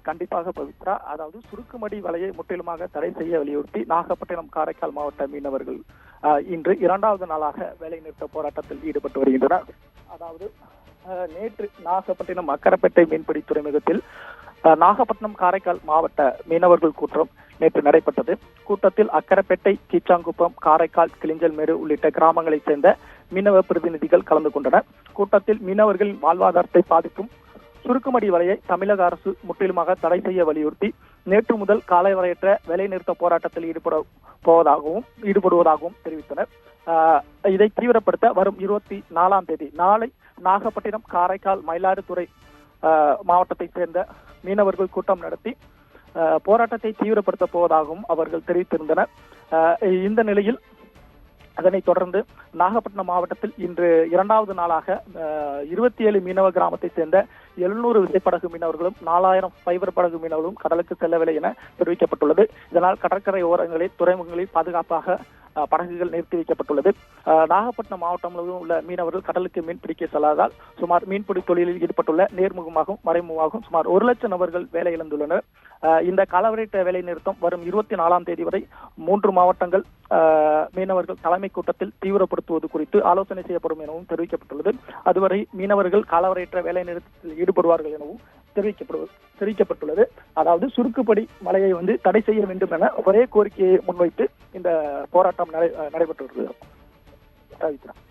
கண்டிப்பாக பவித்ரா. அதாவது சுருக்குமடி வலையை முற்றிலுமாக தடை செய்ய வலியுறுத்தி நாகப்பட்டினம், காரைக்கால் மாவட்ட மீனவர்கள் இன்று 2வது நாளாக வேலைநிறுத்த போராட்டத்தில் ஈடுபட்டு வருகின்றனர். அதாவது நேற்று நாகப்பட்டினம் அக்கரைப்பேட்டை மீன்பிடி துறைமுகத்தில் நாகப்பட்டினம், காரைக்கால் மாவட்ட மீனவர்கள் கூட்டம் நேற்று நடைபெற்றது. கூட்டத்தில் அக்கரைப்பேட்டை, கீச்சாங்குப்பம், காரைக்கால், கிளிஞ்சல்மேடு உள்ளிட்ட கிராமங்களைச் சேர்ந்த மீனவ பிரதிநிதிகள் கலந்து கொண்டனர். கூட்டத்தில் மீனவர்களின் வாழ்வாதாரத்தை பாதிக்கும் சுருக்குமடி வலையை தமிழக அரசு முற்றிலுமாக தடை செய்ய வலியுறுத்தி நேற்று முதல் காலை வரையற்ற வேலைநிறுத்த போராட்டத்தில் ஈடுபடுவதாகவும் தெரிவித்தனர். இதை தீவிரப்படுத்த வரும் 24ஆம் தேதி நாளை நாகப்பட்டினம், காரைக்கால், மயிலாடுதுறை மாவட்டத்தை சேர்ந்த மீனவர்கள் கூட்டம் நடத்தி போராட்டத்தை தீவிரப்படுத்த போவதாகவும் அவர்கள் தெரிவித்திருந்தனர். இந்த நிலையில் அதனைத் தொடர்ந்து நாகப்பட்டினம் மாவட்டத்தில் இன்று 2வது நாளாக 27 மீனவ கிராமத்தை சேர்ந்த 700 விசைப்படகு மீனவர்களும் 4000 ஃபைபர் படகு மீனவர்களும் கடலுக்கு செல்லவில்லை என தெரிவிக்கப்பட்டுள்ளது. இதனால் கடற்கரை ஓரங்களில், துறைமுகங்களில் பாதுகாப்பாக படகுகள் நிறுத்தி வைக்கப்பட்டுள்ளது. நாகப்பட்டினம் மாவட்டம் முழுவதும் உள்ள மீனவர்கள் கடலுக்கு மீன் பிடிக்க செல்லாததால் சுமார் மீன்பிடி தொழிலில் ஈடுபட்டுள்ள நேர்முகமாகவும் மறைமுகமாகவும் சுமார் 1 லட்சம் நபர்கள் வேலை இழந்துள்ளனர். இந்த காலவரையற்ற வேலை நிறுத்தம் வரும் 24ஆம் தேதி வரை 3 மாவட்டங்கள் மீனவர்கள் தலைமை கூட்டத்தில் தீவிரப்படுத்துவது குறித்து ஆலோசனை செய்யப்படும் எனவும் தெரிவிக்கப்பட்டுள்ளது. அதுவரை மீனவர்கள் காலவரையற்ற வேலை நிறுத்தத்தில் ஈடுபடுவார்கள் எனவும் தெரிவிக்கப்பட்டுள்ளது. அதாவது சுருக்குப்படி மலையை தடை செய்ய வேண்டும் என ஒரே கோரிக்கையை முன்வைத்து இந்த போராட்டம் நடைபெற்று வருகிறது.